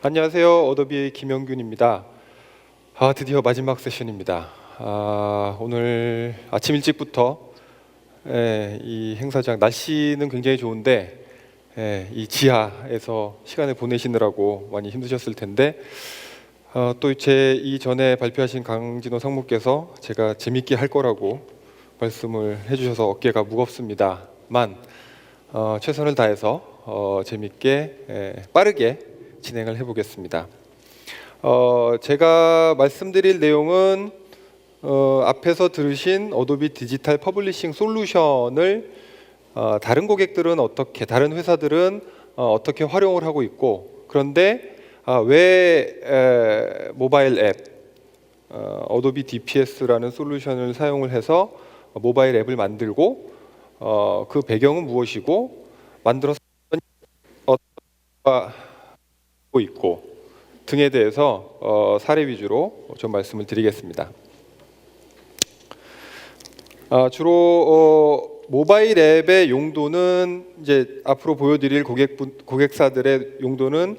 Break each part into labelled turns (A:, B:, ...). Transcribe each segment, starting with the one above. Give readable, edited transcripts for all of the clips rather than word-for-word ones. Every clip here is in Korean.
A: 안녕하세요. 어도비의 김영균입니다. 드디어 마지막 세션입니다. 오늘 아침 일찍부터 이 행사장 날씨는 굉장히 좋은데 이 지하에서 시간을 보내시느라고 많이 힘드셨을 텐데 또 제 이전에 발표하신 강진호 상무께서 제가 재밌게 할 거라고 말씀을 해주셔서 어깨가 무겁습니다만 최선을 다해서 재밌게 빠르게 진행을 해보겠습니다. 제가 말씀드릴 내용은 앞에서 들으신 어도비 디지털 퍼블리싱 솔루션을 다른 고객들은 어떻게, 다른 회사들은 어떻게 활용을 하고 있고, 그런데 왜 모바일 앱 어도비 DPS라는 솔루션을 사용을 해서 모바일 앱을 만들고 그 배경은 무엇이고 만들어서 하고 있고 등에 대해서 사례 위주로 좀 말씀을 드리겠습니다. 주로 모바일 앱의 용도는 이제 앞으로 보여드릴 고객사들의 용도는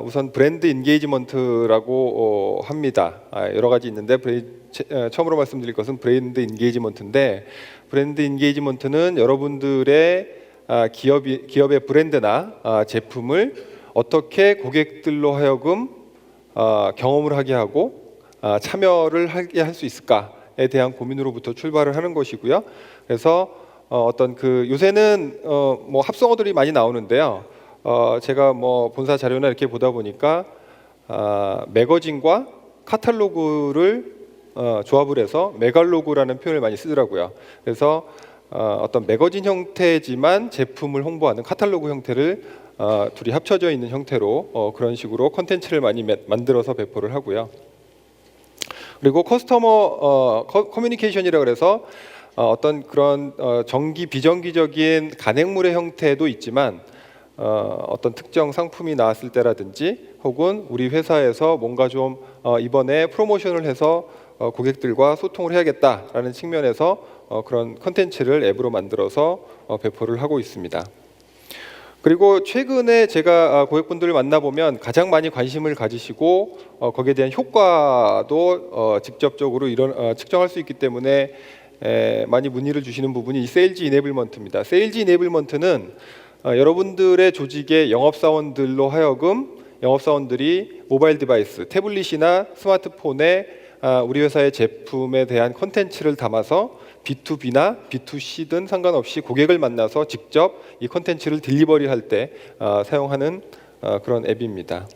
A: 우선 브랜드 인게이지먼트라고 합니다. 여러 가지 있는데 처음으로 말씀드릴 것은 브랜드 인게이지먼트인데, 브랜드 인게이지먼트는 여러분들의 기업의 브랜드나 제품을 어떻게 고객들로 하여금 경험을 하게 하고 참여를 하게 할 수 있을까에 대한 고민으로부터 출발을 하는 것이고요. 그래서 어떤 요새는 뭐 합성어들이 많이 나오는데요. 제가 뭐 본사 자료나 이렇게 보다 보니까 매거진과 카탈로그를 조합을 해서 메갈로그라는 표현을 많이 쓰더라고요. 그래서 어떤 매거진 형태지만 제품을 홍보하는 카탈로그 형태를 둘이 합쳐져 있는 형태로 그런 식으로 콘텐츠를 많이 만들어서 배포를 하고요. 그리고 커스터머 커뮤니케이션이라 그래서 어떤 그런 정기 비정기적인 간행물의 형태도 있지만 어떤 특정 상품이 나왔을 때라든지 혹은 우리 회사에서 뭔가 좀 이번에 프로모션을 해서 고객들과 소통을 해야겠다라는 측면에서 그런 콘텐츠를 앱으로 만들어서 배포를 하고 있습니다. 그리고 최근에 제가 고객분들을 만나보면 가장 많이 관심을 가지시고 거기에 대한 효과도 직접적으로 측정할 수 있기 때문에 많이 문의를 주시는 부분이 이 세일즈 이네이블먼트입니다. 세일즈 이네이블먼트는 여러분들의 조직의 영업사원들로 하여금 영업사원들이 모바일 디바이스, 태블릿이나 스마트폰에 우리 회사의 제품에 대한 콘텐츠를 담아서 B2B나 B2C든 상관없이 고객을 만나서 직접 이 콘텐츠를 딜리버리 할 때 사용하는 그런 앱입니다.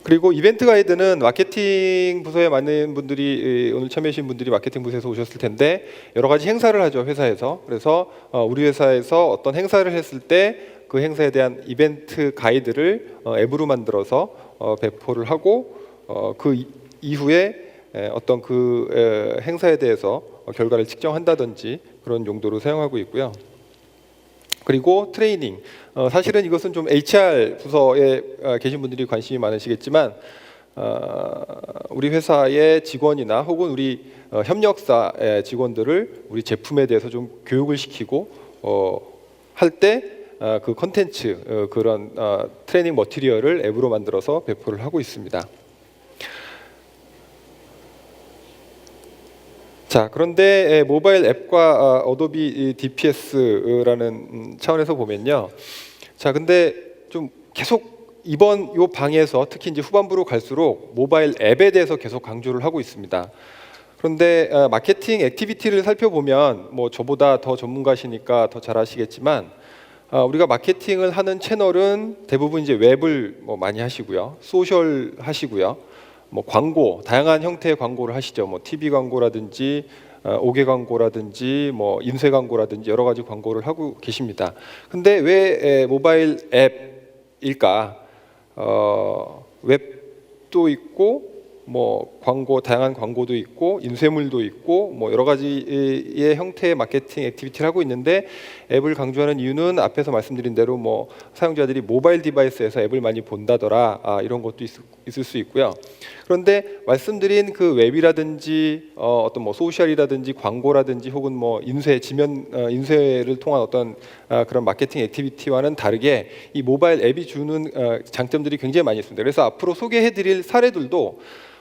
A: 그리고 이벤트 가이드는 마케팅 부서에 많은 분들이 오늘 참여하신 분들이 마케팅 부서에서 오셨을 텐데 여러 가지 행사를 하죠, 회사에서. 그래서 우리 회사에서 어떤 행사를 했을 때 그 행사에 대한 이벤트 가이드를 앱으로 만들어서 배포를 하고 그 이후에 어떤 행사에 대해서 결과를 측정한다든지 그런 용도로 사용하고 있고요. 그리고 트레이닝, 사실은 이것은 좀 HR 부서에 계신 분들이 관심이 많으시겠지만 우리 회사의 직원이나 혹은 우리 협력사의 직원들을 우리 제품에 대해서 좀 교육을 시키고 할 때 그 컨텐츠, 그런 트레이닝 머티리얼을 앱으로 만들어서 배포를 하고 있습니다. 자, 그런데 모바일 앱과 어도비 DPS라는 차원에서 보면요. 자, 근데 좀 계속 이번 요 방에서 특히 이제 후반부로 갈수록 모바일 앱에 대해서 계속 강조를 하고 있습니다. 그런데 마케팅 액티비티를 살펴보면 뭐 저보다 더 전문가시니까 더 잘 아시겠지만 우리가 마케팅을 하는 채널은 대부분 이제 웹을 뭐 많이 하시고요, 소셜 하시고요. 뭐 광고, 다양한 형태의 광고를 하시죠. 뭐 TV 광고라든지 5개 광고라든지 뭐 인쇄 광고라든지 여러 가지 광고를 하고 계십니다. 근데 왜 모바일 앱일까? 웹도 있고 뭐 광고 다양한 광고도 있고 인쇄물도 있고 뭐 여러 가지의 형태의 마케팅 액티비티를 하고 있는데 앱을 강조하는 이유는 앞에서 말씀드린 대로 뭐 사용자들이 모바일 디바이스에서 앱을 많이 본다더라 이런 것도 있을 수 있고요. 그런데 말씀드린 그 웹이라든지 어떤 뭐 소셜이라든지 광고라든지 혹은 뭐 인쇄 지면 인쇄를 통한 어떤 그런 마케팅 액티비티와는 다르게 이 모바일 앱이 주는 장점들이 굉장히 많이 있습니다. 그래서 앞으로 소개해드릴 사례들도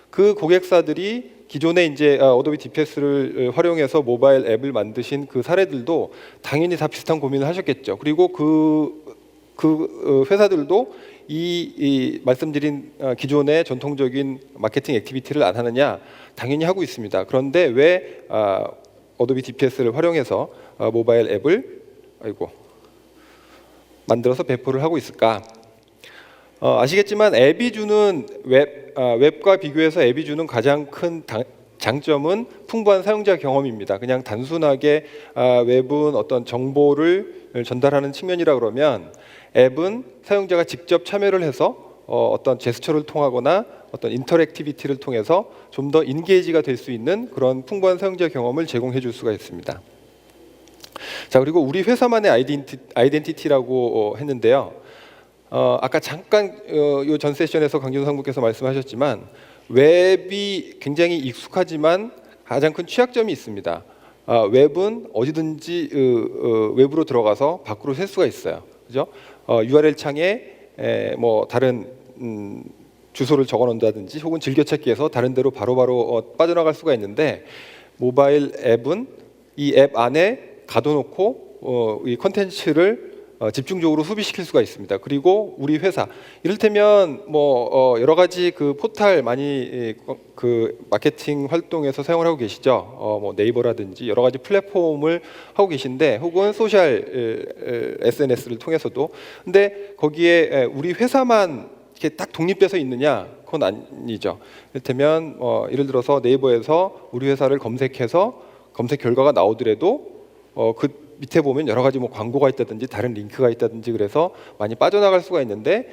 A: 그 고객사들이 기존에 이제 어도비 DPS를 활용해서 모바일 앱을 만드신 그 사례들도 당연히 다 비슷한 고민을 하셨겠죠. 그리고 그 회사들도 이 말씀드린 기존의 전통적인 마케팅 액티비티를 안 하느냐? 당연히 하고 있습니다. 그런데 왜 어도비 DPS를 활용해서 모바일 앱을 만들어서 배포를 하고 있을까? 아시겠지만 앱이 주는 웹과 비교해서 앱이 주는 가장 큰 장점은 풍부한 사용자 경험입니다. 그냥 단순하게 웹은 어떤 정보를 전달하는 측면이라 그러면 앱은 사용자가 직접 참여를 해서 어떤 제스처를 통하거나 어떤 인터랙티비티를 통해서 좀 더 인게이지가 될 수 있는 그런 풍부한 사용자 경험을 제공해 줄 수가 있습니다. 자, 그리고 우리 회사만의 아이덴티티라고 했는데요. 아까 잠깐 요 전 세션에서 강준호 상무께서 말씀하셨지만 웹이 굉장히 익숙하지만 가장 큰 취약점이 있습니다. 웹은 어디든지 웹으로 들어가서 밖으로 셀 수가 있어요. 그죠? URL 창에 뭐 다른 주소를 적어놓는다든지 혹은 즐겨찾기에서 다른 데로 바로바로 빠져나갈 수가 있는데 모바일 앱은 이 앱 안에 가둬놓고 이 컨텐츠를 집중적으로 소비시킬 수가 있습니다. 그리고 우리 회사 이를테면 뭐 여러 가지 그 포탈 많이 그 마케팅 활동에서 사용을 하고 계시죠. 뭐 네이버라든지 여러 가지 플랫폼을 하고 계신데 혹은 소셜 SNS를 통해서도 근데 거기에 우리 회사만 이렇게 딱 독립돼서 있느냐? 그건 아니죠. 이를테면 예를 들어서 네이버에서 우리 회사를 검색해서 검색 결과가 나오더라도 그 밑에 보면 여러 가지 뭐 광고가 있다든지 다른 링크가 있다든지 그래서 많이 빠져나갈 수가 있는데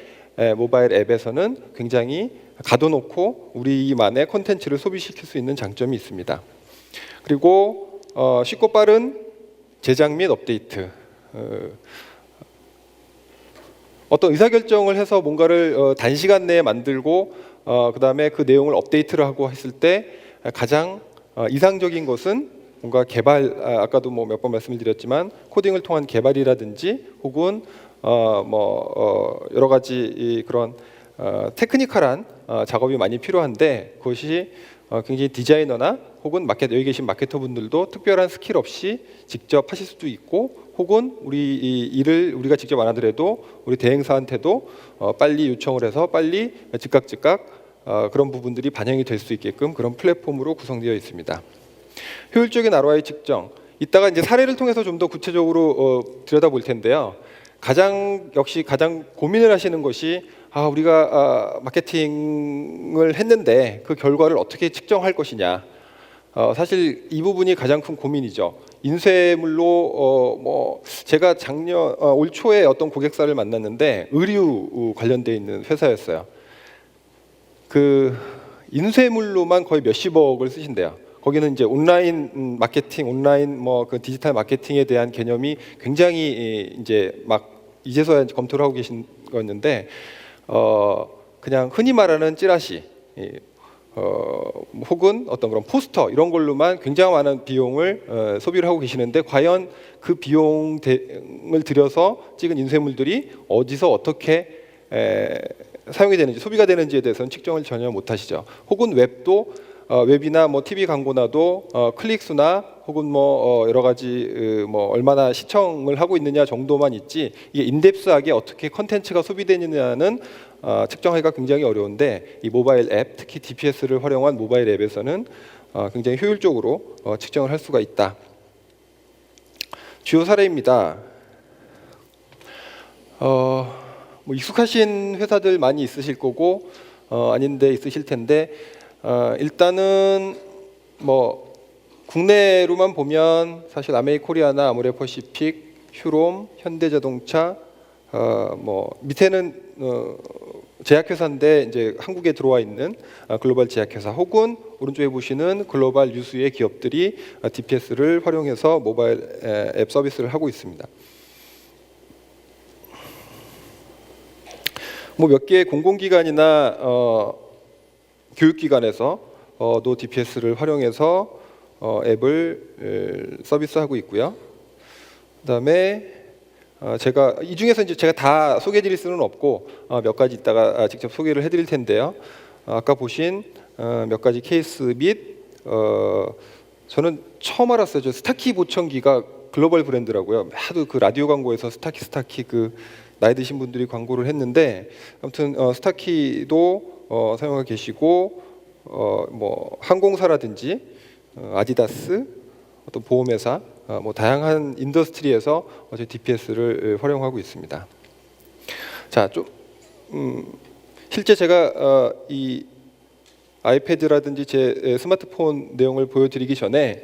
A: 모바일 앱에서는 굉장히 가둬놓고 우리만의 콘텐츠를 소비시킬 수 있는 장점이 있습니다. 그리고 쉽고 빠른 제작 및 업데이트. 어떤 의사결정을 해서 뭔가를 단시간 내에 만들고 그 다음에 그 내용을 업데이트를 하고 했을 때 가장 이상적인 것은 뭔가 개발 아까도 뭐 몇 번 말씀을 드렸지만 코딩을 통한 개발이라든지 혹은 여러 가지 그런 테크니컬한 작업이 많이 필요한데 그것이 굉장히 디자이너나 혹은 여기 계신 마케터 분들도 특별한 스킬 없이 직접 하실 수도 있고 혹은 우리 이 일을 우리가 직접 안 하더라도 우리 대행사한테도 빨리 요청을 해서 빨리 즉각 그런 부분들이 반영이 될 수 있게끔 그런 플랫폼으로 구성되어 있습니다. 효율적인 ROI 측정. 이따가 이제 사례를 통해서 좀 더 구체적으로 들여다볼 텐데요. 역시 가장 고민을 하시는 것이 우리가 마케팅을 했는데 그 결과를 어떻게 측정할 것이냐. 사실 이 부분이 가장 큰 고민이죠. 인쇄물로 제가 올 초에 어떤 고객사를 만났는데 의류 관련돼 있는 회사였어요. 그 인쇄물로만 거의 몇십억을 쓰신대요. 거기는 이제 온라인 마케팅, 온라인 그 디지털 마케팅에 대한 개념이 굉장히 이제 막 이제서야 검토를 하고 계신 거였는데 그냥 흔히 말하는 찌라시 혹은 어떤 그런 포스터 이런 걸로만 굉장히 많은 비용을 소비를 하고 계시는데 과연 그 비용을 들여서 찍은 인쇄물들이 어디서 어떻게 사용이 되는지 소비가 되는지에 대해서는 측정을 전혀 못 하시죠. 혹은 웹이나 뭐 TV 광고나도 클릭 수나 혹은 여러 가지 얼마나 시청을 하고 있느냐 정도만 있지 이게 인덱스하게 어떻게 컨텐츠가 소비되느냐는 측정하기가 굉장히 어려운데 이 모바일 앱 특히 DPS를 활용한 모바일 앱에서는 굉장히 효율적으로 측정을 할 수가 있다. 주요 사례입니다. 뭐 익숙하신 회사들 많이 있으실 거고 아닌데 있으실 텐데 일단은 뭐 국내로만 보면 사실 아메이코리아나 아모레퍼시픽, 휴롬, 현대자동차 뭐 밑에는 제약회사인데 이제 한국에 들어와 있는 글로벌 제약회사 혹은 오른쪽에 보시는 글로벌 유수의 기업들이 DPS를 활용해서 모바일 앱 서비스를 하고 있습니다. 뭐 몇 개의 공공기관이나 교육기관에서 도 DPS를 활용해서 앱을 서비스하고 있고요. 그다음에 제가 이 중에서 이제 제가 다 소개해드릴 수는 없고 몇 가지 이따가 직접 소개를 해드릴 텐데요. 아까 보신 몇 가지 케이스 및 저는 처음 알았어요. 저 스타키 보청기가 글로벌 브랜드라고요. 하도 그 라디오 광고에서 스타키 그 나이 드신 분들이 광고를 했는데 아무튼 스타키도 사용하고 계시고 뭐 항공사라든지 아디다스 어떤 보험회사 뭐 다양한 인더스트리에서 저희 DPS를 활용하고 있습니다. 자, 좀 실제 제가 이 아이패드라든지 제 스마트폰 내용을 보여드리기 전에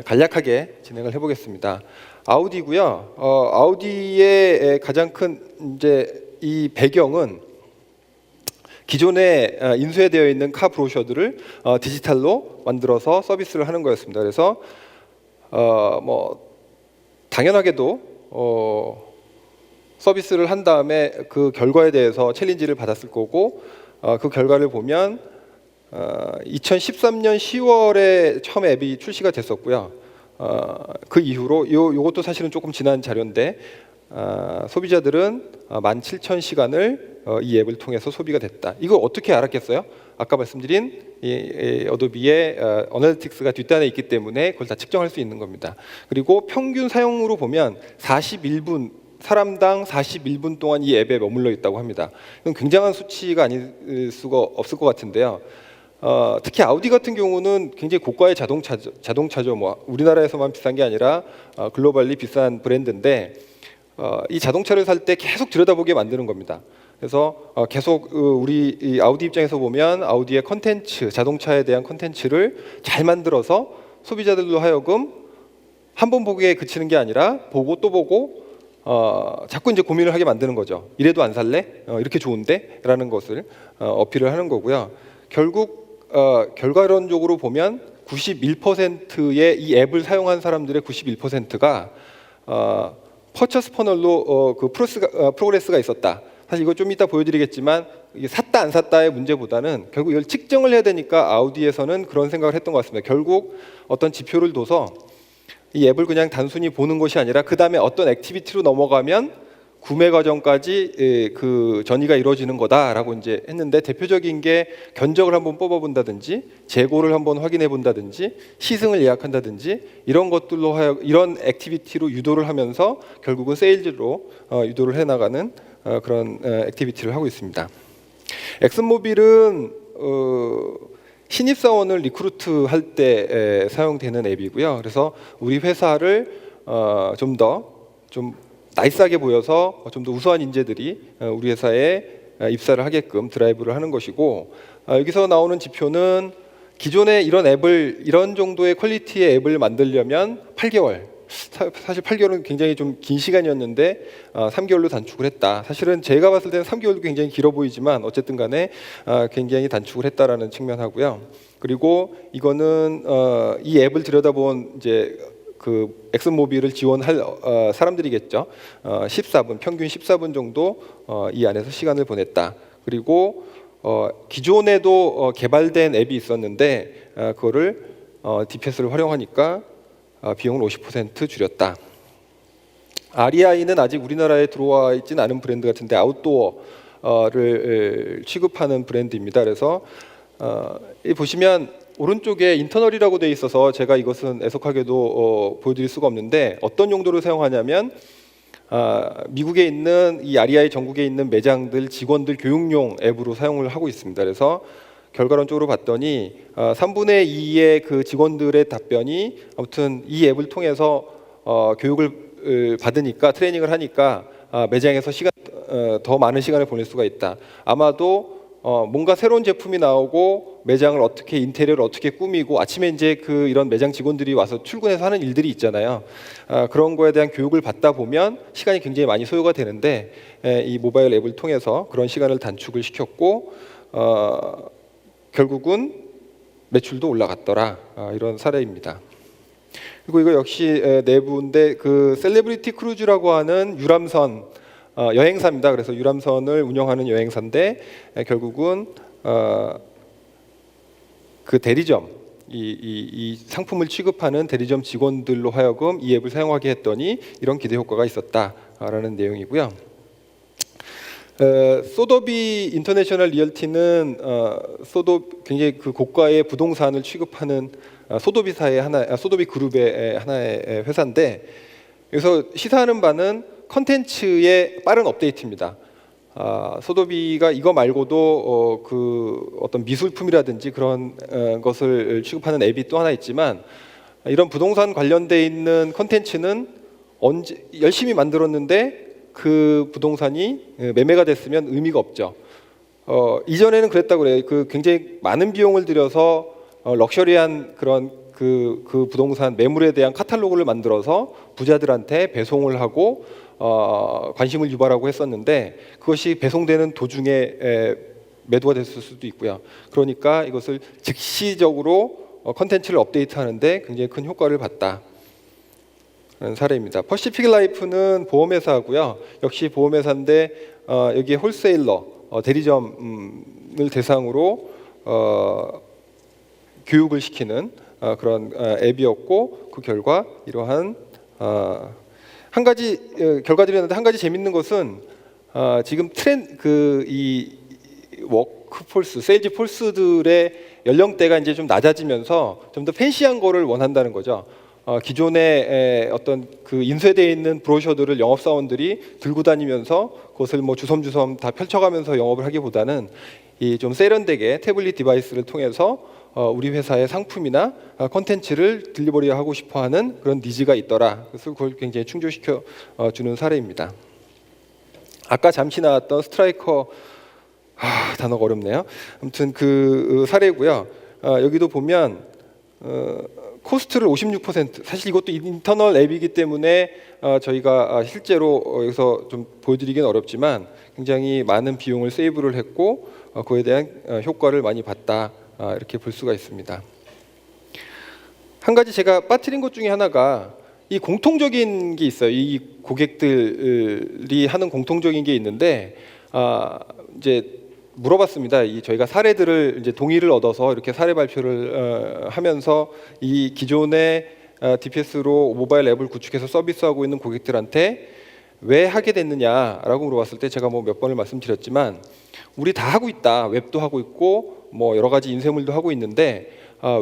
A: 간략하게 진행을 해보겠습니다. 아우디고요. 아우디의 가장 큰 이제 이 배경은 기존에 인쇄되어 있는 카 브로셔들을 디지털로 만들어서 서비스를 하는 거였습니다. 그래서 뭐 당연하게도 서비스를 한 다음에 그 결과에 대해서 챌린지를 받았을 거고 그 결과를 보면 2013년 10월에 처음 앱이 출시가 됐었고요. 그 이후로 요것도 사실은 조금 지난 자료인데 소비자들은 17,000시간을 이 앱을 통해서 소비가 됐다. 이거 어떻게 알았겠어요? 아까 말씀드린 이 어도비의 어널리틱스가 뒷단에 있기 때문에 그걸 다 측정할 수 있는 겁니다. 그리고 평균 사용으로 보면 41분 사람당 41분 동안 이 앱에 머물러 있다고 합니다. 이건 굉장한 수치가 아닐 수가 없을 것 같은데요. 특히 아우디 같은 경우는 굉장히 고가의 자동차죠. 뭐 우리나라에서만 비싼 게 아니라 글로벌리 비싼 브랜드인데 이 자동차를 살 때 계속 들여다보게 만드는 겁니다. 그래서 계속 우리 이 아우디 입장에서 보면 아우디의 컨텐츠, 자동차에 대한 컨텐츠를 잘 만들어서 소비자들로 하여금 한 번 보기에 그치는 게 아니라 보고 또 보고 자꾸 이제 고민을 하게 만드는 거죠. 이래도 안 살래? 이렇게 좋은데? 라는 것을 어필을 하는 거고요. 결국 결과론적으로 보면 91%의 이 앱을 사용한 사람들의 91%가 퍼처스 퍼널로 그 프로그레스가 있었다. 사실 이거 좀 이따 보여드리겠지만 이게 샀다 안 샀다의 문제보다는 결국 이걸 측정을 해야 되니까 아우디에서는 그런 생각을 했던 것 같습니다. 결국 어떤 지표를 둬서 이 앱을 그냥 단순히 보는 것이 아니라 그 다음에 어떤 액티비티로 넘어가면 구매 과정까지 그 전이가 이루어지는 거다라고 이제 했는데 대표적인 게 견적을 한번 뽑아본다든지 재고를 한번 확인해 본다든지 시승을 예약한다든지 이런 것들로 이런 액티비티로 유도를 하면서 결국은 세일즈로 유도를 해나가는 그런 액티비티를 하고 있습니다. 엑슨모빌은 신입사원을 리크루트 할 때 사용되는 앱이고요. 그래서 우리 회사를 좀 나이스하게 보여서 좀 더 우수한 인재들이 우리 회사에 입사를 하게끔 드라이브를 하는 것이고 여기서 나오는 지표는 기존에 이런 정도의 퀄리티의 앱을 만들려면 8개월 사실 8개월은 굉장히 좀 긴 시간이었는데 3개월로 단축을 했다. 사실은 제가 봤을 때는 3개월도 굉장히 길어 보이지만 어쨌든 간에 굉장히 단축을 했다라는 측면하고요. 그리고 이거는 이 앱을 들여다본 이제 그 엑슨모빌을 지원할 사람들이겠죠. 14분 평균 14분 정도 이 안에서 시간을 보냈다. 그리고 기존에도 개발된 앱이 있었는데 그거를 DPS를 활용하니까 비용을 50% 줄였다. REI는 아직 우리나라에 들어와 있지는 않은 브랜드 같은데 아웃도어를 취급하는 브랜드입니다. 그래서 보시면 오른쪽에 인터널이라고 되어 있어서 제가 이것은 애석하게도 보여드릴 수가 없는데 어떤 용도로 사용하냐면 미국에 있는 이 REI 전국에 있는 매장들 직원들 교육용 앱으로 사용을 하고 있습니다. 그래서 결과론적으로 봤더니 3분의 2의 그 직원들의 답변이 아무튼 이 앱을 통해서 교육을 받으니까 트레이닝을 하니까 매장에서 더 많은 시간을 보낼 수가 있다. 아마도 뭔가 새로운 제품이 나오고 매장을 어떻게 인테리어를 어떻게 꾸미고 아침에 이제 이런 매장 직원들이 와서 출근해서 하는 일들이 있잖아요. 그런 거에 대한 교육을 받다 보면 시간이 굉장히 많이 소요가 되는데 이 모바일 앱을 통해서 그런 시간을 단축을 시켰고 결국은 매출도 올라갔더라. 이런 사례입니다. 그리고 이거 역시 내부인데 그 셀레브리티 크루즈라고 하는 유람선 여행사입니다. 그래서 유람선을 운영하는 여행사인데 결국은 그 대리점 이 상품을 취급하는 대리점 직원들로 하여금 이 앱을 사용하게 했더니 이런 기대 효과가 있었다라는 내용이고요. 소더비 인터내셔널 리얼티는 굉장히 그 고가의 부동산을 취급하는 소더비 그룹의 하나의 회사인데 여기서 시사하는 바는 컨텐츠의 빠른 업데이트입니다. 소더비가 이거 말고도 그 어떤 미술품이라든지 그런 것을 취급하는 앱이 또 하나 있지만 이런 부동산 관련돼 있는 컨텐츠는 열심히 만들었는데 그 부동산이 매매가 됐으면 의미가 없죠. 이전에는 그랬다고 그래요. 그 굉장히 많은 비용을 들여서 럭셔리한 그런 그 부동산 매물에 대한 카탈로그를 만들어서 부자들한테 배송을 하고 관심을 유발하고 했었는데 그것이 배송되는 도중에 매도가 됐을 수도 있고요. 그러니까 이것을 즉시적으로 컨텐츠를 업데이트하는데 굉장히 큰 효과를 봤다. 사례입니다. 퍼시픽 라이프는 보험회사고요. 역시 보험회사인데 여기에 홀세일러 대리점을 대상으로 교육을 시키는 그런 앱이었고 그 결과 이러한 한 가지 결과들이었는데 한 가지 재밌는 것은 지금 이 워크폴스, 세일즈 폴스들의 연령대가 이제 좀 낮아지면서 좀 더 팬시한 거를 원한다는 거죠. 기존에 어떤 그 인쇄되어 있는 브로셔들을 영업사원들이 들고 다니면서 그것을 뭐 주섬주섬 다 펼쳐가면서 영업을 하기보다는 이 좀 세련되게 태블릿 디바이스를 통해서 우리 회사의 상품이나 콘텐츠를 딜리버리하고 싶어하는 그런 니즈가 있더라. 그래서 그걸 굉장히 충족시켜 주는 사례입니다. 아까 잠시 나왔던 스트라이커 단어가 어렵네요. 아무튼 그 사례고요. 여기도 보면 코스트를 56% 사실 이것도 인터널 앱이기 때문에 저희가 실제로 여기서 좀 보여드리기는 어렵지만 굉장히 많은 비용을 세이브를 했고 그에 대한 효과를 많이 봤다 이렇게 볼 수가 있습니다. 한 가지 제가 빠뜨린 것 중에 하나가 이 공통적인 게 있어요. 이 고객들이 하는 공통적인 게 있는데 이제 물어봤습니다. 저희가 사례들을 이제 동의를 얻어서 이렇게 사례 발표를 하면서 이 기존의 DPS로 모바일 앱을 구축해서 서비스하고 있는 고객들한테 왜 하게 됐느냐라고 물어봤을 때 제가 뭐 몇 번을 말씀드렸지만 우리 다 하고 있다. 웹도 하고 있고 뭐 여러 가지 인쇄물도 하고 있는데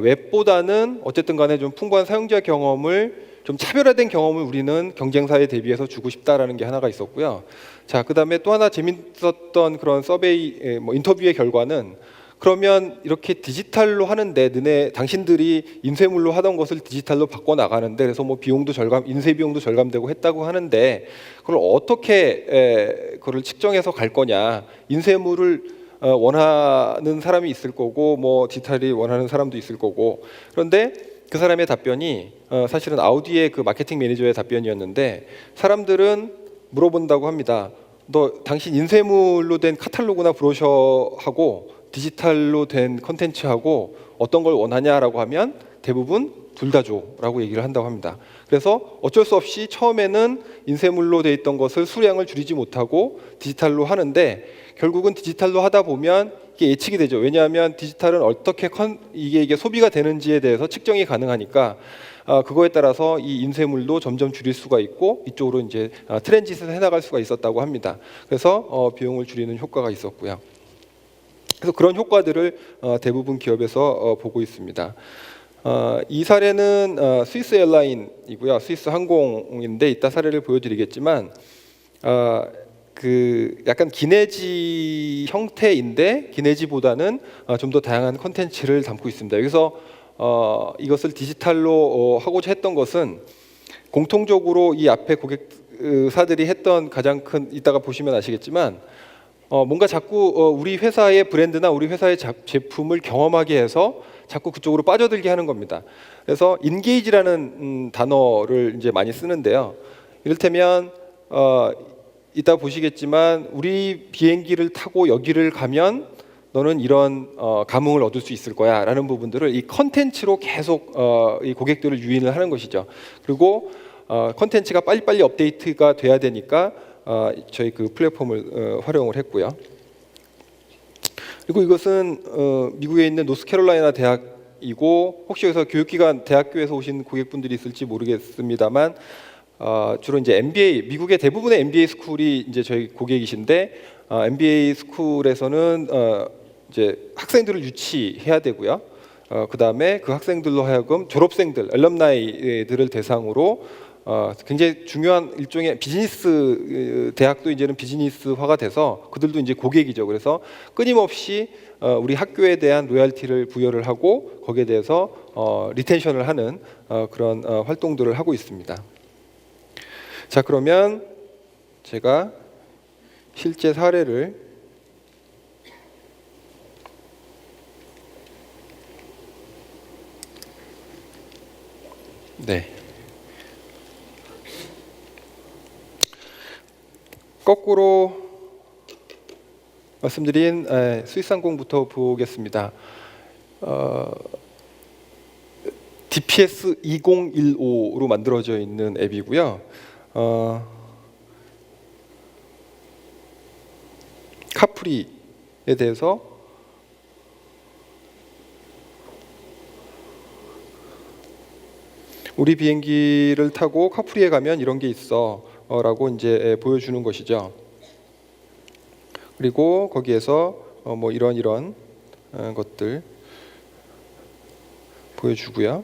A: 웹보다는 어쨌든 간에 좀 풍부한 사용자 경험을 좀 차별화된 경험을 우리는 경쟁사에 대비해서 주고 싶다라는 게 하나가 있었고요. 자, 그다음에 또 하나 재밌었던 그런 서베이 인터뷰의 결과는 그러면 이렇게 디지털로 하는데 당신들이 인쇄물로 하던 것을 디지털로 바꿔 나가는데 그래서 뭐 비용도 인쇄 비용도 절감되고 했다고 하는데 그걸 어떻게 그걸 측정해서 갈 거냐? 인쇄물을 원하는 사람이 있을 거고 뭐 디지털이 원하는 사람도 있을 거고 그런데 그 사람의 답변이 사실은 아우디의 그 마케팅 매니저의 답변이었는데 사람들은 물어본다고 합니다. 당신 인쇄물로 된 카탈로그나 브로셔하고 디지털로 된 컨텐츠하고 어떤 걸 원하냐라고 하면 대부분 둘 다 줘라고 얘기를 한다고 합니다. 그래서 어쩔 수 없이 처음에는 인쇄물로 돼 있던 것을 수량을 줄이지 못하고 디지털로 하는데 결국은 디지털로 하다 보면 이게 예측이 되죠. 왜냐하면 디지털은 어떻게 이게 소비가 되는지에 대해서 측정이 가능하니까 그거에 따라서 이 인쇄물도 점점 줄일 수가 있고 이쪽으로 이제 트랜짓을 해나갈 수가 있었다고 합니다. 그래서 비용을 줄이는 효과가 있었고요. 그래서 그런 효과들을 대부분 기업에서 보고 있습니다. 이 사례는 스위스 에어라인이고요. 스위스 항공인데 이따 사례를 보여드리겠지만 그 약간 기내지 형태인데 기내지보다는 좀 더 다양한 콘텐츠를 담고 있습니다. 여기서 이것을 디지털로 하고자 했던 것은 공통적으로 이 앞에 고객사들이 했던 가장 큰 이따가 보시면 아시겠지만 뭔가 자꾸 우리 회사의 브랜드나 우리 회사의 제품을 경험하게 해서 자꾸 그쪽으로 빠져들게 하는 겁니다. 그래서 인게이지라는 단어를 이제 많이 쓰는데요. 이를테면 이따 보시겠지만 우리 비행기를 타고 여기를 가면 너는 이런 감흥을 얻을 수 있을 거야 라는 부분들을 이 컨텐츠로 계속 이 고객들을 유인을 하는 것이죠. 그리고 컨텐츠가 빨리빨리 업데이트가 돼야 되니까 저희 그 플랫폼을 활용을 했고요. 그리고 이것은 미국에 있는 노스캐롤라이나 대학이고, 혹시 여기서 교육기관 대학교에서 오신 고객분들이 있을지 모르겠습니다만 주로 이제 MBA, 미국의 대부분의 MBA 스쿨이 이제 저희 고객이신데, MBA 스쿨에서는 이제 학생들을 유치해야 되고요. 그 다음에 그 학생들로 하여금 졸업생들, 알럼나이들을 대상으로 굉장히 중요한 일종의 비즈니스, 대학도 이제는 비즈니스화가 돼서 그들도 이제 고객이죠. 그래서 끊임없이 우리 학교에 대한 로열티를 부여를 하고 거기에 대해서 리텐션을 하는 그런 활동들을 하고 있습니다. 자, 그러면 제가 실제 사례를 거꾸로 말씀드린 스위스항공부터 보겠습니다. DPS 2015로 만들어져 있는 앱이고요. 카프리에 대해서 우리 비행기를 타고 카프리에 가면 이런 게 있어 라고 이제 보여주는 것이죠. 그리고 거기에서 뭐 이런 것들 보여주고요.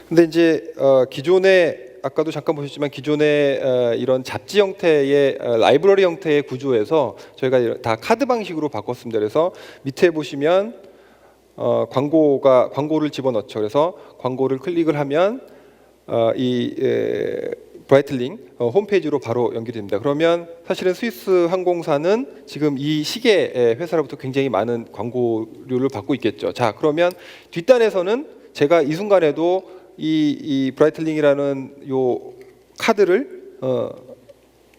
A: 근데 이제 기존에 아까도 잠깐 보셨지만 기존의 이런 잡지 형태의 라이브러리 형태의 구조에서 저희가 다 카드 방식으로 바꿨습니다. 그래서 밑에 보시면 광고를 집어넣죠. 그래서 광고를 클릭을 하면 이 브라이틀링 홈페이지로 바로 연결됩니다. 그러면 사실은 스위스 항공사는 지금 이 시계 회사로부터 굉장히 많은 광고료를 받고 있겠죠. 자, 그러면 뒷단에서는 제가 이 순간에도 이 브라이틀링이라는 요 카드를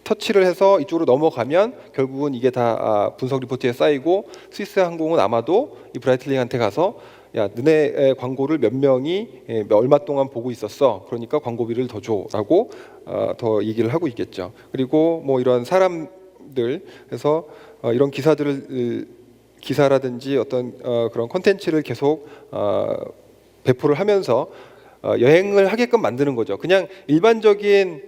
A: 터치를 해서 이쪽으로 넘어가면 결국은 이게 다 분석 리포트에 쌓이고 스위스 항공은 아마도 이 브라이틀링한테 가서 야, 너네 광고를 몇 명이 얼마 동안 보고 있었어. 그러니까 광고비를 더 줘라고 더 얘기를 하고 있겠죠. 그리고 뭐 이런 사람들, 그래서 이런 기사라든지 어떤 그런 콘텐츠를 계속 배포를 하면서 여행을 하게끔 만드는 거죠. 그냥 일반적인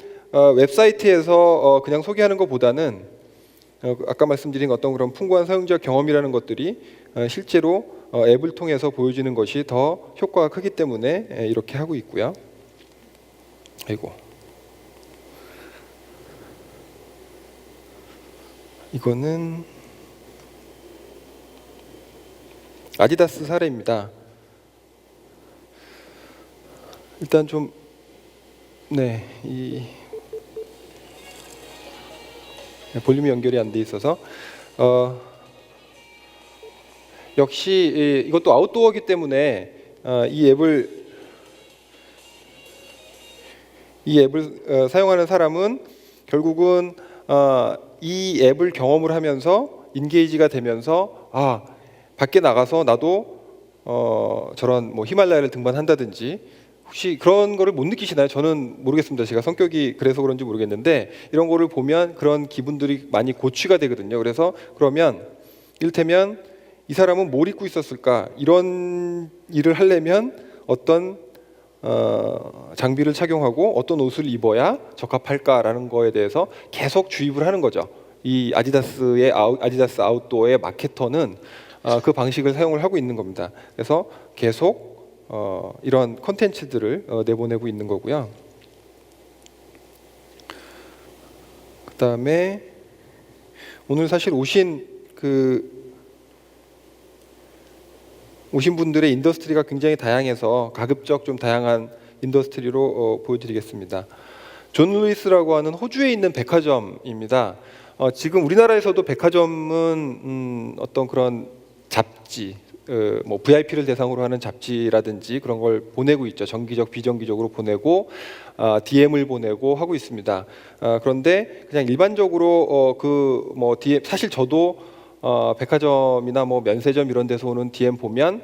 A: 웹사이트에서 그냥 소개하는 것보다는 아까 말씀드린 어떤 그런 풍부한 사용자 경험이라는 것들이 실제로 앱을 통해서 보여지는 것이 더 효과가 크기 때문에 이렇게 하고 있고요. 이거는 아디다스 사례입니다. 일단 좀 볼륨이 연결이 안 돼 있어서 역시 이것도 아웃도어이기 때문에 이 앱을 사용하는 사람은 결국은 이 앱을 경험을 하면서 인게이지가 되면서 밖에 나가서 나도 저런 뭐 히말라야를 등반한다든지, 혹시 그런 거를 못 느끼시나요? 저는 모르겠습니다. 제가 성격이 그래서 그런지 모르겠는데 이런 거를 보면 그런 기분들이 많이 고취가 되거든요. 그래서 그러면 이를테면 이 사람은 뭘 입고 있었을까? 이런 일을 하려면 어떤 장비를 착용하고 어떤 옷을 입어야 적합할까라는 거에 대해서 계속 주입을 하는 거죠. 이 아디다스 아웃도어의 마케터는 그 방식을 사용을 하고 있는 겁니다. 그래서 계속 이런 콘텐츠들을 내보내고 있는 거고요. 그 다음에 오늘 사실 오신 분들의 인더스트리가 굉장히 다양해서 가급적 좀 다양한 인더스트리로 보여드리겠습니다. 존 루이스라고 하는 호주에 있는 백화점입니다. 지금 우리나라에서도 백화점은 어떤 그런 잡지, 뭐 VIP를 대상으로 하는 잡지라든지 그런 걸 보내고 있죠. 정기적, 비정기적으로 보내고 DM을 보내고 하고 있습니다. 그런데 그냥 일반적으로 그 뭐 DM, 사실 저도 백화점이나 뭐 면세점 이런 데서 오는 DM 보면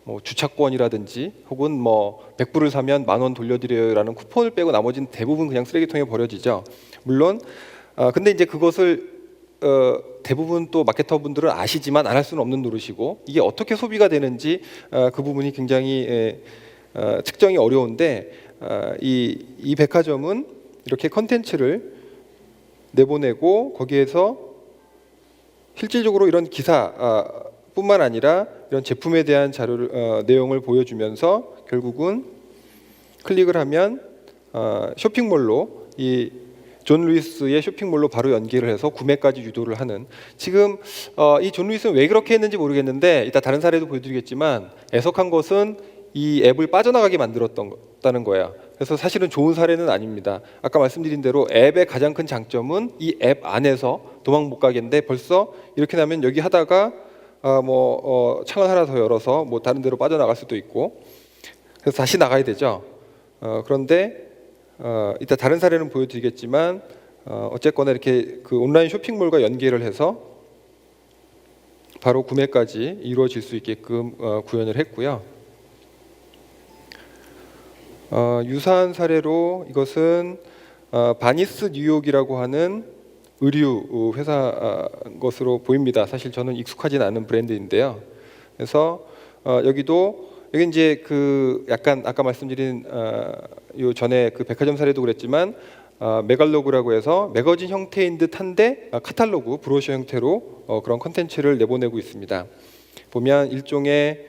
A: 뭐 주차권이라든지 혹은 뭐 100불을 사면 10,000원 돌려드려요라는 쿠폰을 빼고 나머지는 대부분 그냥 쓰레기통에 버려지죠. 물론 근데 이제 그것을 대부분 또 마케터분들은 아시지만 안 할 수는 없는 노릇이고 이게 어떻게 소비가 되는지 그 부분이 굉장히 측정이 어려운데 이 백화점은 이렇게 컨텐츠를 내보내고 거기에서 실질적으로 이런 기사뿐만 아니라 이런 제품에 대한 자료를 내용을 보여주면서 결국은 클릭을 하면 쇼핑몰로 이 존 루이스의 쇼핑몰로 바로 연계를 해서 구매까지 유도를 하는 지금 이 존 루이스는 왜 그렇게 했는지 모르겠는데 이따 다른 사례도 보여드리겠지만 애석한 것은 이 앱을 빠져나가게 만들었다는 거예요. 그래서 사실은 좋은 사례는 아닙니다. 아까 말씀드린 대로 앱의 가장 큰 장점은 이 앱 안에서 도망 못 가겠는데 벌써 이렇게 나면 여기 하다가 창을 하나 더 열어서 뭐 다른 데로 빠져나갈 수도 있고 그래서 다시 나가야 되죠. 그런데 이따 다른 사례는 보여드리겠지만 어쨌거나 이렇게 그 온라인 쇼핑몰과 연계를 해서 바로 구매까지 이루어질 수 있게끔 구현을 했고요. 유사한 사례로 이것은 바니스 뉴욕이라고 하는 의류 회사 것으로 보입니다. 사실 저는 익숙하진 않은 브랜드인데요. 그래서 여기 이제 그 약간 아까 말씀드린 요 전에 그 백화점 사례도 그랬지만 메갈로그라고 해서 매거진 형태인 듯한데 카탈로그 브로셔 형태로 그런 컨텐츠를 내보내고 있습니다. 보면 일종의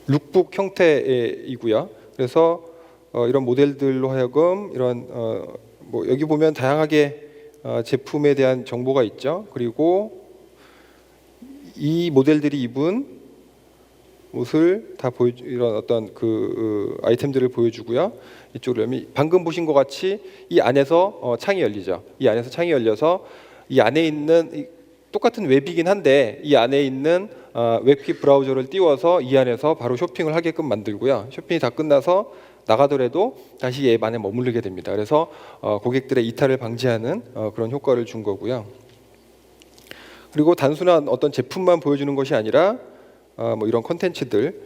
A: 룩북 형태이고요. 그래서 이런 모델들로 하여금 이런 뭐 여기 보면 다양하게 제품에 대한 정보가 있죠. 그리고 이 모델들이 입은 옷을 다 이런 어떤 그 아이템들을 보여주고요. 이쪽으로 방금 보신 것 같이 이 안에서 창이 열리죠. 이 안에서 창이 열려서 이 안에 있는 똑같은 웹이긴 한데 이 안에 있는 웹킷 브라우저를 띄워서 이 안에서 바로 쇼핑을 하게끔 만들고요. 쇼핑이 다 끝나서 나가더라도 다시 앱 안에 머무르게 됩니다. 그래서 고객들의 이탈을 방지하는 그런 효과를 준 거고요. 그리고 단순한 어떤 제품만 보여주는 것이 아니라 뭐 이런 컨텐츠들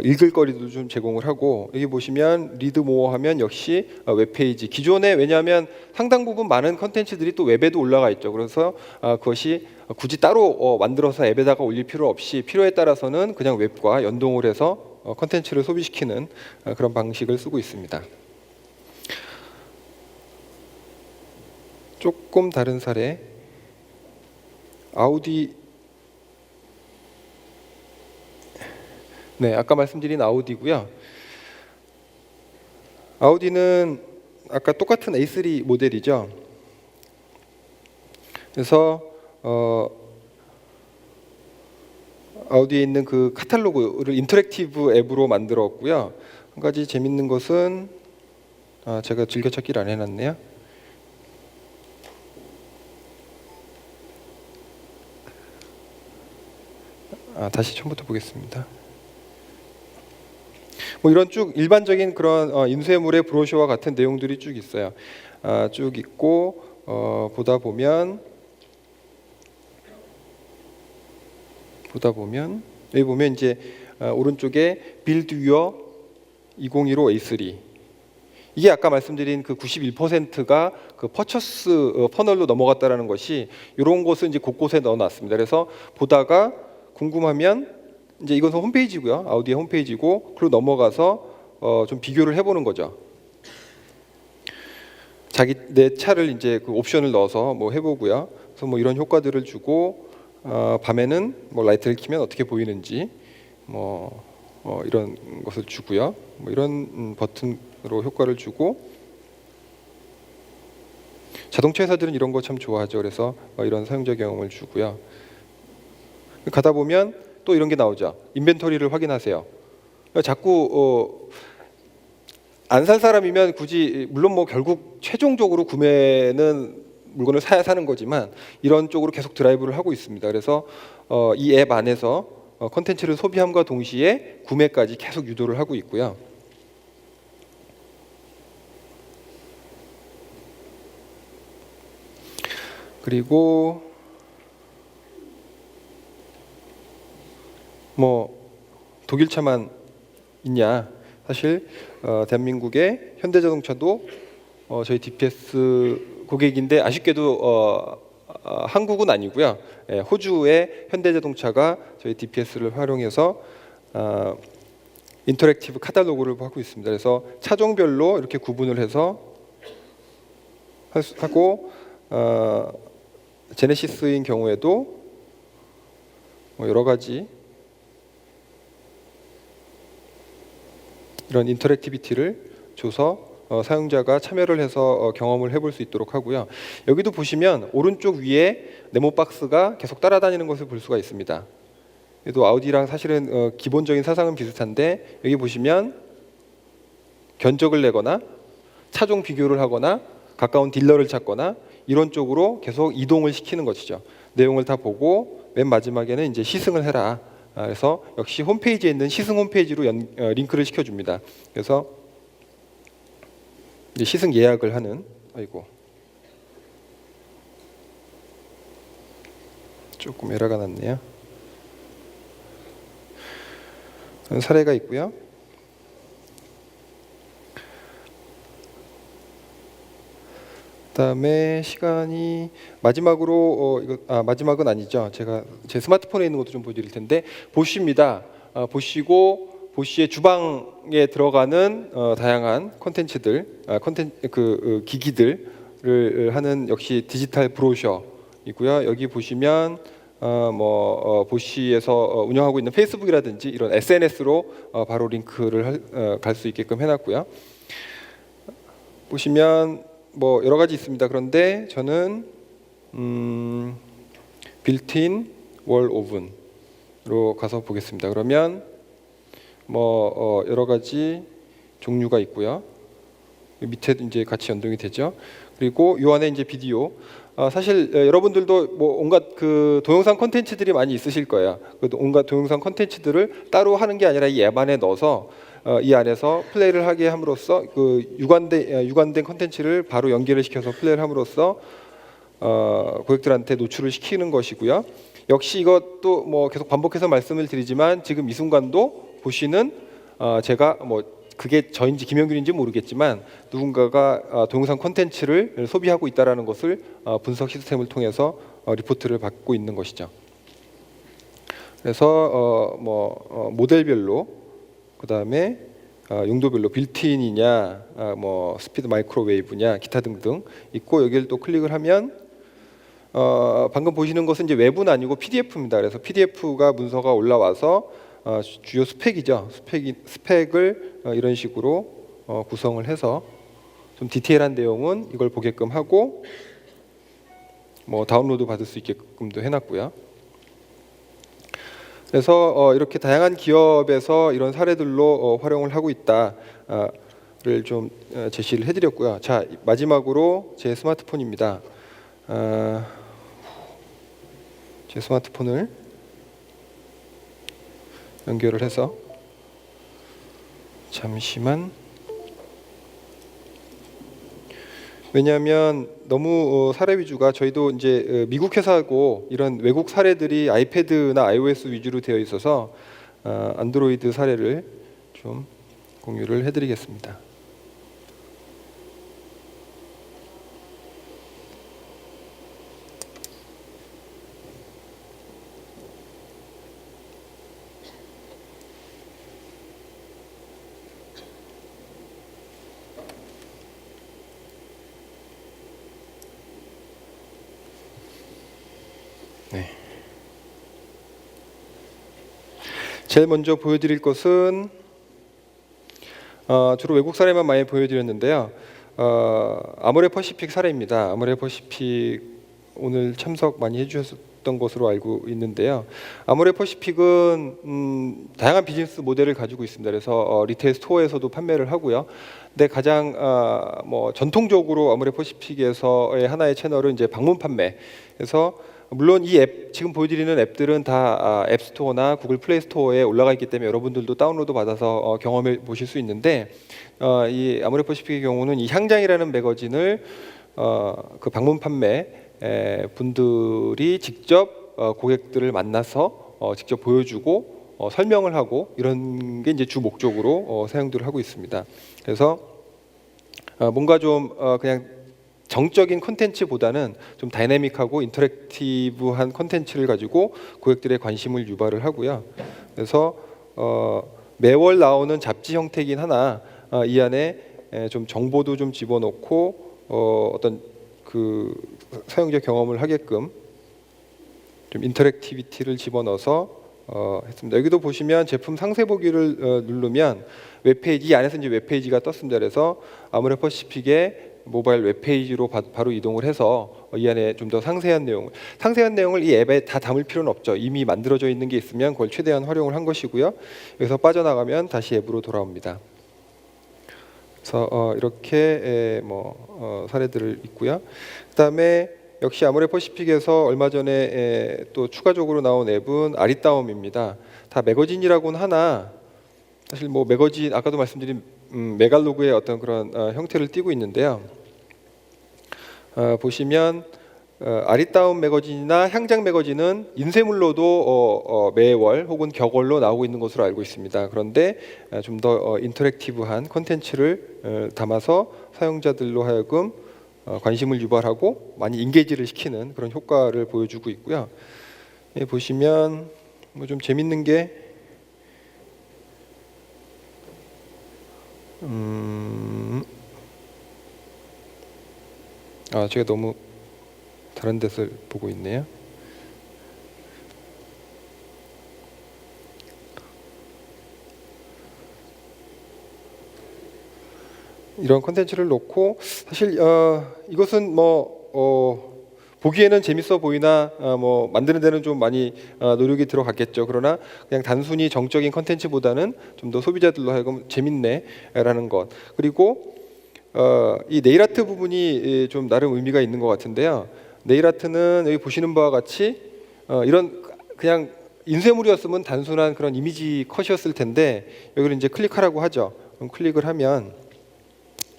A: 읽을 거리도 좀 제공을 하고 여기 보시면 리드 모어 하면 역시 웹페이지 기존에 왜냐하면 상당 부분 많은 컨텐츠들이 또 웹에도 올라가 있죠. 그래서 그것이 굳이 따로 만들어서 앱에다가 올릴 필요 없이 필요에 따라서는 그냥 웹과 연동을 해서 컨텐츠를 소비시키는 그런 방식을 쓰고 있습니다. 조금 다른 사례 아우디 네, 아까 말씀드린 아우디고요. 아우디는 아까 똑같은 A3 모델이죠. 그래서 아우디에 있는 그 카탈로그를 인터랙티브 앱으로 만들었고요. 한 가지 재밌는 것은 제가 즐겨찾기를 안 해놨네요. 다시 처음부터 보겠습니다. 뭐 이런 쭉 일반적인 그런 인쇄물의 브로셔와 같은 내용들이 쭉 있어요. 쭉 있고 보다 보면 여기 보면 이제 오른쪽에 Build Your 2015 A3 이게 아까 말씀드린 그 91%가 그 퍼처스 퍼널로 넘어갔다라는 것이 이런 것을 이제 곳곳에 넣어놨습니다. 그래서 보다가 궁금하면 이제 이건 홈페이지고요. 아우디의 홈페이지고 그리고 넘어가서 좀 비교를 해보는 거죠. 내 차를 이제 그 옵션을 넣어서 뭐 해보고요. 그래서 뭐 이런 효과들을 주고 밤에는 뭐 라이트를 켜면 어떻게 보이는지 이런 것을 주고요. 뭐 이런 버튼으로 효과를 주고 자동차 회사들은 이런 거 참 좋아하죠. 그래서 이런 사용자 경험을 주고요. 가다 보면 또 이런 게 나오죠. 인벤토리를 확인하세요. 자꾸 안 살 사람이면 굳이 물론 뭐 결국 최종적으로 구매는 물건을 사야 사는 거지만 이런 쪽으로 계속 드라이브를 하고 있습니다. 그래서 이 앱 안에서 콘텐츠를 소비함과 동시에 구매까지 계속 유도를 하고 있고요. 그리고 뭐 독일차만 있냐? 사실 대한민국의 현대자동차도 저희 DPS 고객인데 아쉽게도 한국은 아니고요. 예, 호주의 현대자동차가 저희 DPS를 활용해서 인터랙티브 카탈로그를 하고 있습니다. 그래서 차종별로 이렇게 구분을 해서 하고 제네시스인 경우에도 뭐 여러 가지 이런 인터랙티비티를 줘서 사용자가 참여를 해서 경험을 해볼 수 있도록 하고요. 여기도 보시면 오른쪽 위에 네모 박스가 계속 따라다니는 것을 볼 수가 있습니다. 그래도 아우디랑 사실은 기본적인 사상은 비슷한데 여기 보시면 견적을 내거나 차종 비교를 하거나 가까운 딜러를 찾거나 이런 쪽으로 계속 이동을 시키는 것이죠. 내용을 다 보고 맨 마지막에는 이제 시승을 해라. 그래서 역시 홈페이지에 있는 시승 홈페이지로 링크를 시켜줍니다. 그래서 이제 시승 예약을 하는 조금 에러가 났네요. 그런 사례가 있고요. 그다음에 시간이 마지막으로 마지막은 아니죠. 제가 제 스마트폰에 있는 것도 좀 보여드릴 텐데 보쉬입니다. 보시고 보쉬의 주방에 들어가는 다양한 콘텐츠들, 기기들을 하는 역시 디지털 브로셔이고요. 여기 보시면 보쉬에서 운영하고 있는 페이스북이라든지 이런 SNS로 바로 링크를 갈 수 있게끔 해놨고요. 보시면 뭐 여러 가지 있습니다. 그런데 저는 빌트인 월 오븐으로 가서 보겠습니다. 그러면 여러 가지 종류가 있고요. 밑에 이제 같이 연동이 되죠. 그리고 이 안에 이제 비디오. 사실 여러분들도 뭐 온갖 그 동영상 콘텐츠들이 많이 있으실 거예요. 그 온갖 동영상 콘텐츠들을 따로 하는 게 아니라 이 앱 안에 넣어서 이 안에서 플레이를 하게 함으로써 그 유관된 콘텐츠를 바로 연결을 시켜서 플레이를 함으로써 고객들한테 노출을 시키는 것이고요. 역시 이것도 뭐 계속 반복해서 말씀을 드리지만 지금 이 순간도 보시는 제가 뭐 그게 저인지 김영균인지 모르겠지만 누군가가 동영상 콘텐츠를 소비하고 있다라는 것을 분석 시스템을 통해서 리포트를 받고 있는 것이죠. 그래서 모델별로 그다음에 용도별로 빌트인이냐, 스피드 마이크로웨이브냐, 기타 등등 있고 여기를 또 클릭을 하면 방금 보시는 것은 이제 웹은 아니고 PDF입니다. 그래서 PDF가 문서가 올라와서 주요 스펙이죠. 스펙을 이런 식으로 구성을 해서 좀 디테일한 내용은 이걸 보게끔 하고 다운로드 받을 수 있게끔도 해놨고요. 그래서 이렇게 다양한 기업에서 이런 사례들로 활용을 하고 있다를 좀 제시를 해드렸고요. 자, 마지막으로 제 스마트폰입니다. 제 스마트폰을 연결을 해서 잠시만. 왜냐하면 너무 사례 위주가 저희도 이제 미국 회사고 이런 외국 사례들이 아이패드나 iOS 위주로 되어 있어서 안드로이드 사례를 좀 공유를 해드리겠습니다. 네. 제일 먼저 보여드릴 것은 주로 외국 사례만 많이 보여드렸는데요. 아모레 퍼시픽 사례입니다. 아모레 퍼시픽 오늘 참석 많이 해주셨던 있었던 것으로 알고 있는데요. 아모레퍼시픽은 다양한 비즈니스 모델을 가지고 있습니다. 그래서 리테일 스토어에서도 판매를 하고요. 근데 가장 뭐 전통적으로 아모레퍼시픽에서의 하나의 채널은 이제 방문 판매. 그래서 물론 이 앱 지금 보여드리는 앱들은 다 앱스토어나 구글 플레이 스토어에 올라가 있기 때문에 여러분들도 다운로드 받아서 경험해 보실 수 있는데 이 아모레퍼시픽의 경우는 이 향장이라는 매거진을 그 방문 판매 분들이 직접 고객들을 만나서 직접 보여주고 설명을 하고 이런 게 이제 주 목적으로 사용들을 하고 있습니다. 그래서 뭔가 좀 그냥 정적인 콘텐츠보다는 좀 다이내믹하고 인터랙티브한 콘텐츠를 가지고 고객들의 관심을 유발을 하고요. 그래서 매월 나오는 잡지 형태이긴 하나 이 안에 좀 정보도 좀 집어넣고 어떤 그 사용자 경험을 하게끔 좀 인터랙티비티를 집어넣어서 했습니다. 여기도 보시면 제품 상세 보기를 누르면 웹페이지 이 안에서 이제 웹페이지가 떴습니다. 그래서 아모레퍼시픽의 모바일 웹페이지로 바로 이동을 해서 이 안에 좀 더 상세한 내용을 이 앱에 다 담을 필요는 없죠. 이미 만들어져 있는 게 있으면 그걸 최대한 활용을 한 것이고요. 여기서 빠져나가면 다시 앱으로 돌아옵니다. 그래서 이렇게 사례들을 있고요. 그다음에 역시 아모레퍼시픽에서 얼마 전에 또 추가적으로 나온 앱은 아리따움입니다. 다 매거진이라고는 하나 사실 뭐 매거진 아까도 말씀드린 메갈로그의 어떤 그런 형태를 띠고 있는데요. 보시면 아리따움 매거진이나 향장 매거진은 인쇄물로도 매월 혹은 격월로 나오고 있는 것으로 알고 있습니다. 그런데 좀 더 인터랙티브한 콘텐츠를 담아서 사용자들로 하여금 관심을 유발하고 많이 인게이지를 시키는 그런 효과를 보여주고 있고요. 보시면 뭐 좀 재밌는 게 제가 너무 다른 데서 보고 있네요. 이런 콘텐츠를 놓고 사실 이것은 보기에는 재밌어 보이나 만드는 데는 좀 많이 노력이 들어갔겠죠. 그러나 그냥 단순히 정적인 콘텐츠보다는 좀 더 소비자들로 하여금 재밌네라는 것. 그리고 이 네일 아트 부분이 좀 나름 의미가 있는 것 같은데요. 네일 아트는 여기 보시는 바와 같이 이런 그냥 인쇄물이었으면 단순한 그런 이미지 컷이었을 텐데 여기를 이제 클릭하라고 하죠. 그럼 클릭을 하면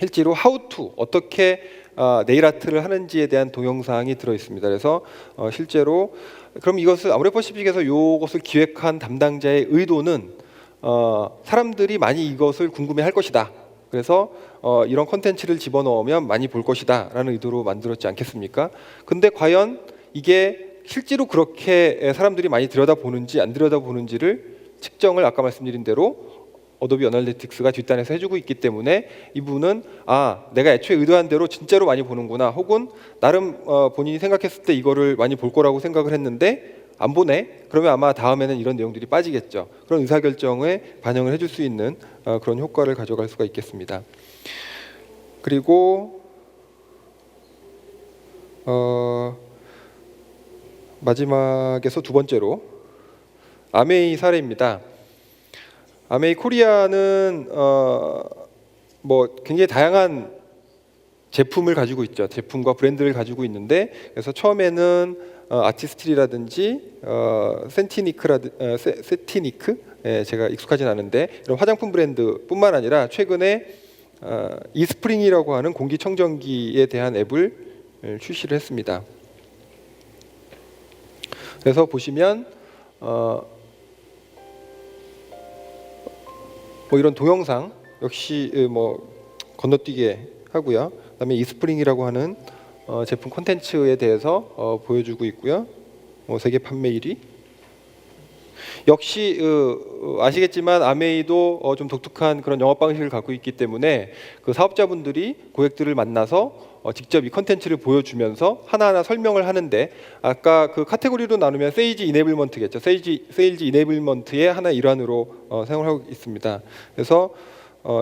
A: 실제로 하우투 어떻게 네일 아트를 하는지에 대한 동영상이 들어 있습니다. 그래서 실제로 그럼 이것을 아모레퍼시픽에서 이것을 기획한 담당자의 의도는 사람들이 많이 이것을 궁금해할 것이다. 그래서 이런 콘텐츠를 집어넣으면 많이 볼 것이다 라는 의도로 만들었지 않겠습니까? 근데 과연 이게 실제로 그렇게 사람들이 많이 들여다보는지 안 들여다보는지를 측정을 아까 말씀드린 대로 어도비 어널리틱스가 뒷단에서 해주고 있기 때문에 이분은 내가 애초에 의도한 대로 진짜로 많이 보는구나, 혹은 나름 본인이 생각했을 때 이거를 많이 볼 거라고 생각을 했는데 안 보네? 그러면 아마 다음에는 이런 내용들이 빠지겠죠. 그런 의사결정에 반영을 해줄 수 있는 그런 효과를 가져갈 수가 있겠습니다. 그리고 마지막에서 두 번째로 아메이 사례입니다. 아메이 코리아는 굉장히 다양한 제품을 가지고 있죠. 제품과 브랜드를 가지고 있는데, 그래서 처음에는 아티스트리라든지 세티니크, 제가 익숙하진 않은데 이런 화장품 브랜드뿐만 아니라 최근에 이스프링이라고 하는 공기청정기에 대한 앱을 출시를 했습니다. 그래서 보시면 이런 동영상 역시 건너뛰게 하고요. 그다음에 이스프링이라고 하는 제품 콘텐츠에 대해서 보여주고 있고요. 세계 판매 1위. 역시 아시겠지만 아메이도 좀 독특한 그런 영업 방식을 갖고 있기 때문에 그 사업자분들이 고객들을 만나서 직접 이 컨텐츠를 보여주면서 하나하나 설명을 하는데, 아까 그 카테고리로 나누면 세일즈 이네이블먼트겠죠. 세일즈 이네이블먼트의 하나의 일환으로 사용을 하고 있습니다. 그래서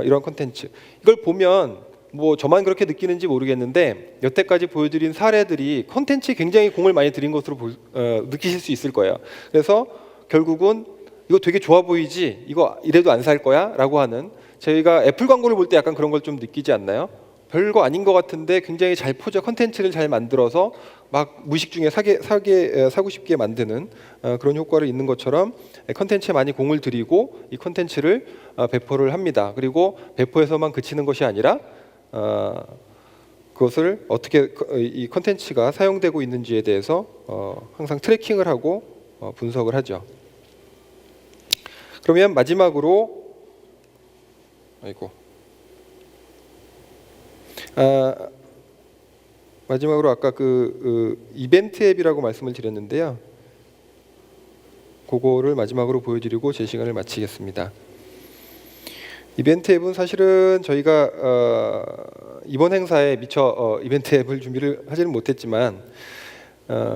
A: 이런 컨텐츠 이걸 보면 뭐 저만 그렇게 느끼는지 모르겠는데 여태까지 보여드린 사례들이 컨텐츠에 굉장히 공을 많이 들인 것으로 느끼실 수 있을 거예요. 그래서 결국은 이거 되게 좋아 보이지? 이거 이래도 안 살 거야? 라고 하는, 저희가 애플 광고를 볼 때 약간 그런 걸 좀 느끼지 않나요? 별거 아닌 것 같은데 굉장히 잘 포장 컨텐츠를 잘 만들어서 막 무의식 중에 사고 싶게 만드는 그런 효과를 있는 것처럼 컨텐츠에 많이 공을 들이고 이 컨텐츠를 배포를 합니다. 그리고 배포에서만 그치는 것이 아니라 그것을 어떻게 이 컨텐츠가 사용되고 있는지에 대해서 항상 트래킹을 하고 분석을 하죠. 그러면 마지막으로 마지막으로 아까 그 이벤트 앱이라고 말씀을 드렸는데요. 그거를 마지막으로 보여드리고 제 시간을 마치겠습니다. 이벤트 앱은 사실은 저희가 이번 행사에 미처 이벤트 앱을 준비를 하지는 못했지만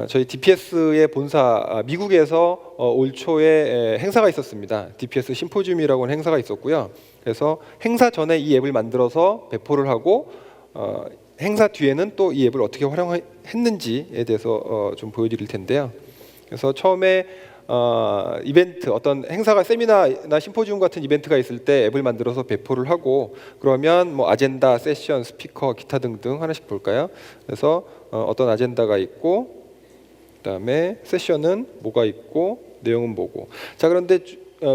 A: 저희 DPS의 본사 미국에서 올 초에 행사가 있었습니다. DPS 심포지움이라고 하는 행사가 있었고요. 그래서 행사 전에 이 앱을 만들어서 배포를 하고 행사 뒤에는 또 이 앱을 어떻게 활용했는지에 대해서 좀 보여드릴 텐데요. 그래서 처음에 이벤트, 어떤 행사가 세미나나 심포지움 같은 이벤트가 있을 때 앱을 만들어서 배포를 하고, 그러면 뭐 아젠다, 세션, 스피커, 기타 등등 하나씩 볼까요? 그래서 어떤 아젠다가 있고, 그다음에 세션은 뭐가 있고, 내용은 뭐고. 자, 그런데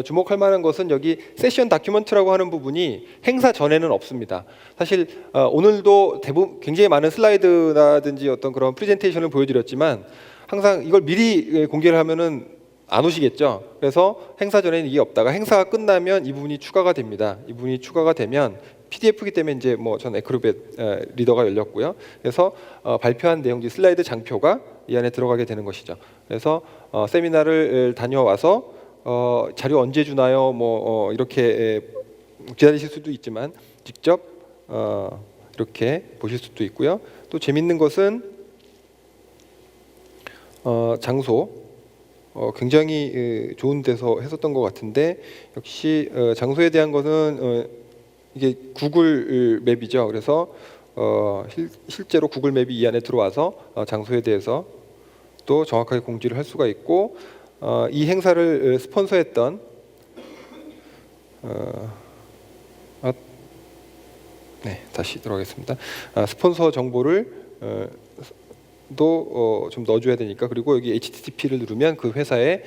A: 주목할 만한 것은 여기 세션 다큐먼트라고 하는 부분이 행사 전에는 없습니다. 사실 오늘도 대부분 굉장히 많은 슬라이드라든지 어떤 그런 프레젠테이션을 보여드렸지만 항상 이걸 미리 공개를 하면은 안 오시겠죠. 그래서 행사 전에는 이게 없다가 행사가 끝나면 이 부분이 추가가 됩니다. 이 부분이 추가가 되면 PDF이기 때문에 이제 뭐 전 에크로벳 리더가 열렸고요. 그래서 발표한 내용지 슬라이드 장표가 이 안에 들어가게 되는 것이죠. 그래서 세미나를 다녀와서 자료 언제 주나요? 뭐 이렇게 기다리실 수도 있지만 직접 이렇게 보실 수도 있고요. 또 재밌는 것은 장소. 굉장히 좋은 데서 했었던 것 같은데, 역시 장소에 대한 것은 이게 구글 맵이죠. 그래서 실제로 구글 맵이 이 안에 들어와서 장소에 대해서 또 정확하게 공지를 할 수가 있고, 이 행사를 스폰서했던 다시 들어가겠습니다. 스폰서 정보를 좀 넣어줘야 되니까, 그리고 여기 HTTP를 누르면 그 회사의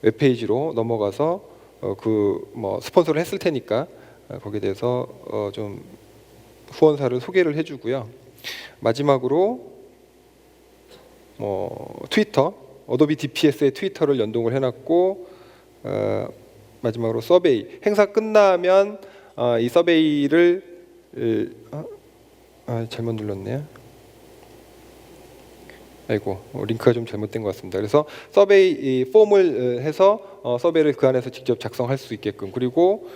A: 웹페이지로 넘어가서 그 뭐 스폰서를 했을 테니까 거기에 대해서 좀 후원사를 소개를 해주고요. 마지막으로 트위터, 어도비 DPS의 트위터를 연동을 해놨고, 마지막으로 서베이, 행사 끝나면 이 서베이를 잘못 눌렀네요. 링크가 좀 잘못된 것 같습니다. 그래서 서베이 폼을 해서 서베이를 그 안에서 직접 작성할 수 있게끔, 그리고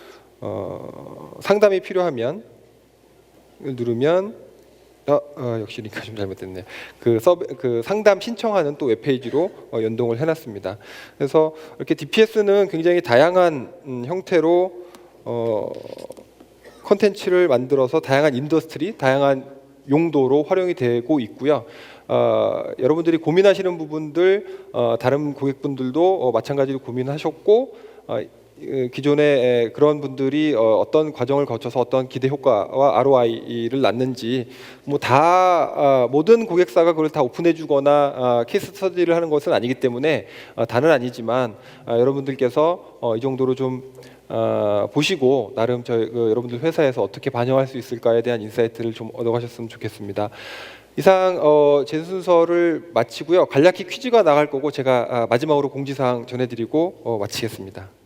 A: 상담이 필요하면 누르면 역시 링크가 좀 잘못됐네요. 그 상담 신청하는 또 웹페이지로 연동을 해놨습니다. 그래서 이렇게 DPS는 굉장히 다양한 형태로 콘텐츠를 만들어서 다양한 인더스트리, 다양한 용도로 활용이 되고 있고요. 여러분들이 고민하시는 부분들, 다른 고객분들도 마찬가지로 고민하셨고, 기존에 그런 분들이 어떤 과정을 거쳐서 어떤 기대 효과와 ROI를 낳는지 모든 고객사가 그걸 다 오픈해주거나 케이스 스터디를 하는 것은 아니기 때문에 다는 아니지만 여러분들께서 이 정도로 좀 보시고 나름 여러분들 회사에서 어떻게 반영할 수 있을까에 대한 인사이트를 좀 얻어가셨으면 좋겠습니다. 이상 제 순서를 마치고요. 간략히 퀴즈가 나갈 거고 제가 마지막으로 공지사항 전해드리고 마치겠습니다.